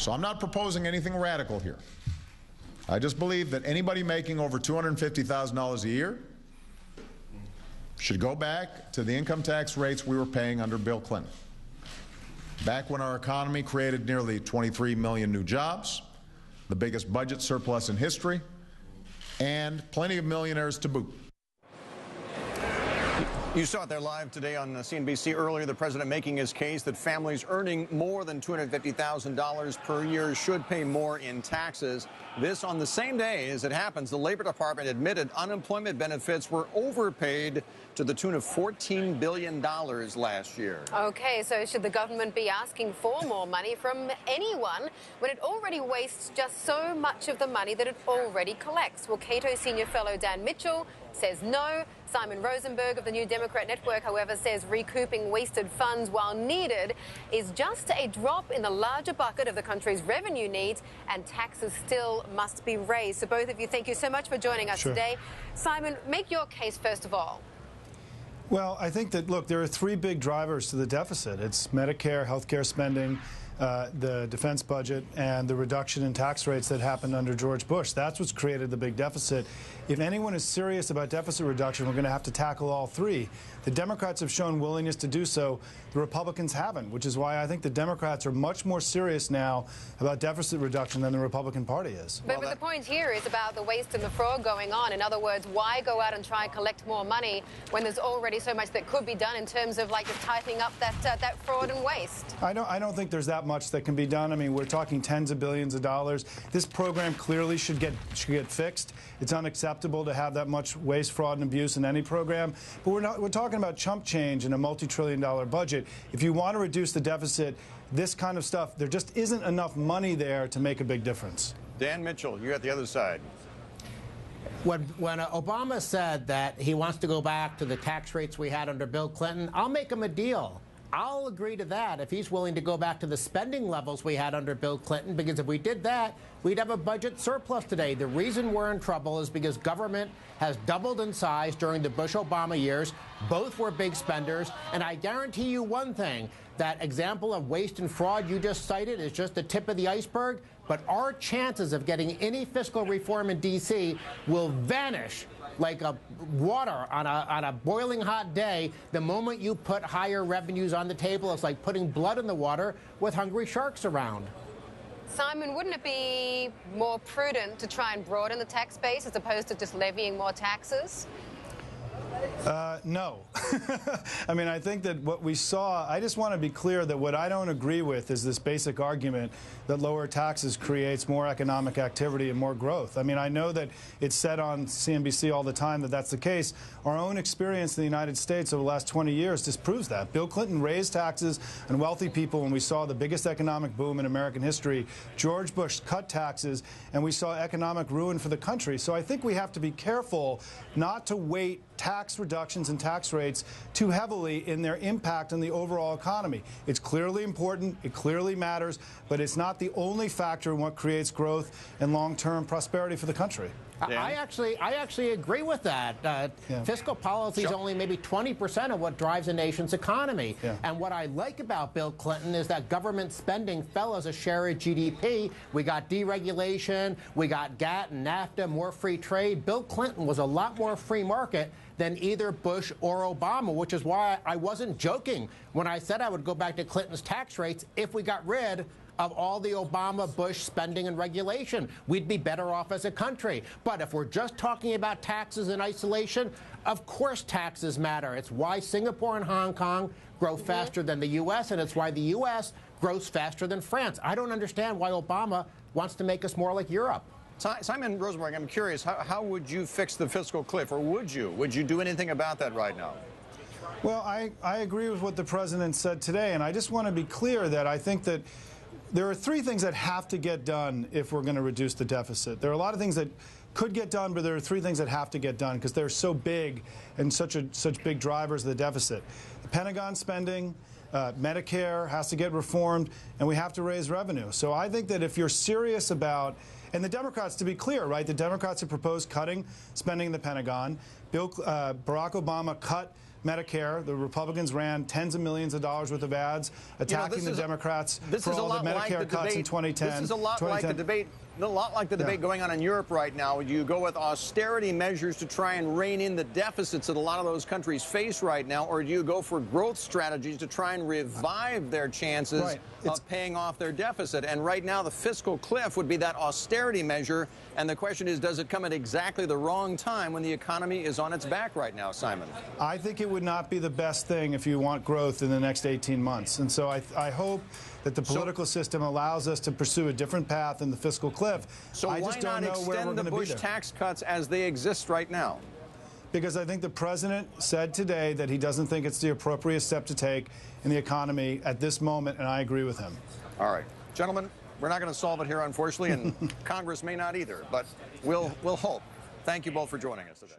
So I'm not proposing anything radical here. I just believe that anybody making over $250,000 a year should go back to the income tax rates we were paying under Bill Clinton. Back when our economy created nearly 23 million new jobs, the biggest budget surplus in history, and plenty of millionaires to boot. You saw it there live today on CNBC earlier, the president making his case that families earning more than $250,000 per year should pay more in taxes. This on the same day as it happens, the Labor Department admitted unemployment benefits were overpaid to the tune of $14 billion last year. Okay, so should the government be asking for more money from anyone when it already wastes just so much of the money that it already collects? Well, Cato Senior Fellow Dan Mitchell says no. Simon Rosenberg of the New Democrat Network, however, says recouping wasted funds, while needed, is just a drop in the larger bucket of the country's revenue needs, and taxes still must be raised. So both of you, thank you so much for joining us today. Simon, make your case first of all. Well, I think that, look, there are three big drivers to the deficit. It's Medicare, healthcare spending, the defense budget, and the reduction in tax rates that happened under George Bush. That's what's created the big deficit. If anyone is serious about deficit reduction, we're going to have to tackle all three. The Democrats have shown willingness to do so. The Republicans haven't, which is why I think the Democrats are much more serious now about deficit reduction than the Republican Party is. But the point here is about the waste and the fraud going on. In other words, why go out and try and collect more money when there's already so much that could be done in terms of like just tightening up that fraud and waste? I don't think there's that much that can be done. I mean, we're talking tens of billions of dollars. This program clearly should get fixed. It's unacceptable to have that much waste, fraud, and abuse in any program. But we're talking about chump change in a multi-trillion-dollar budget. If you want to reduce the deficit, this kind of stuff, there just isn't enough money there to make a big difference. Dan Mitchell, you're at the other side. When Obama said that he wants to go back to the tax rates we had under Bill Clinton, I'll make him a deal. I'll agree to that if he's willing to go back to the spending levels we had under Bill Clinton, because if we did that, we'd have a budget surplus today. The reason we're in trouble is because government has doubled in size during the Bush-Obama years. Both were big spenders. And I guarantee you one thing, that example of waste and fraud you just cited is just the tip of the iceberg. But our chances of getting any fiscal reform in D.C. will vanish like water on a boiling hot day. The moment you put higher revenues on the table, it's like putting blood in the water with hungry sharks around. Simon, wouldn't it be more prudent to try and broaden the tax base as opposed to just levying more taxes? No. I mean, I think that what we saw, I just want to be clear that what I don't agree with is this basic argument that lower taxes creates more economic activity and more growth. I mean, I know that it's said on CNBC all the time that that's the case. Our own experience in the United States over the last 20 years disproves that. Bill Clinton raised taxes on wealthy people when we saw the biggest economic boom in American history. George Bush cut taxes, and we saw economic ruin for the country. So I think we have to be careful not to weight tax reductions and tax rates too heavily in their impact on the overall economy. It's clearly important, it clearly matters, but it's not the only factor in what creates growth and long-term prosperity for the country. I actually agree with that. Fiscal policy is only maybe 20% of what drives a nation's economy. And what I like about Bill Clinton is that government spending fell as a share of GDP. We got deregulation, we got GATT and NAFTA, more free trade. Bill Clinton was a lot more free market than either Bush or Obama, which is why I wasn't joking when I said I would go back to Clinton's tax rates if we got rid of all the Obama-Bush spending and regulation. We'd be better off as a country. But if we're just talking about taxes in isolation, of course taxes matter. It's why Singapore and Hong Kong grow faster than the U.S., and it's why the U.S. grows faster than France. I don't understand why Obama wants to make us more like Europe. Simon Rosenberg, I'm curious, how would you fix the fiscal cliff, or would you? Would you do anything about that right now? Well, I agree with what the president said today, and I just want to be clear that I think that there are three things that have to get done if we're going to reduce the deficit. There are a lot of things that could get done, but there are three things that have to get done because they're so big and such big drivers of the deficit. The Pentagon spending, Medicare has to get reformed, and we have to raise revenue. So I think that if you're serious about, and the Democrats, to be clear, right, the Democrats have proposed cutting spending in the Pentagon. Barack Obama cut Medicare. The Republicans ran tens of millions of dollars worth of ads attacking the Democrats for all the Medicare cuts in 2010. This is a lot like the debate. Going on in Europe right now. Do you go with austerity measures to try and rein in the deficits that a lot of those countries face right now, or do you go for growth strategies to try and revive their chances of paying off their deficit? And right now, the fiscal cliff would be that austerity measure. And the question is, does it come at exactly the wrong time when the economy is on its back right now, Simon? I think it would not be the best thing if you want growth in the next 18 months. And so I hope that the political system allows us to pursue a different path in the fiscal cliff. So I just don't know where we're going to be there. Why not extend the Bush tax cuts as they exist right now? Because I think the president said today that he doesn't think it's the appropriate step to take in the economy at this moment, and I agree with him. All right. Gentlemen, we're not going to solve it here, unfortunately, and Congress may not either, but we'll hope. Thank you both for joining us today.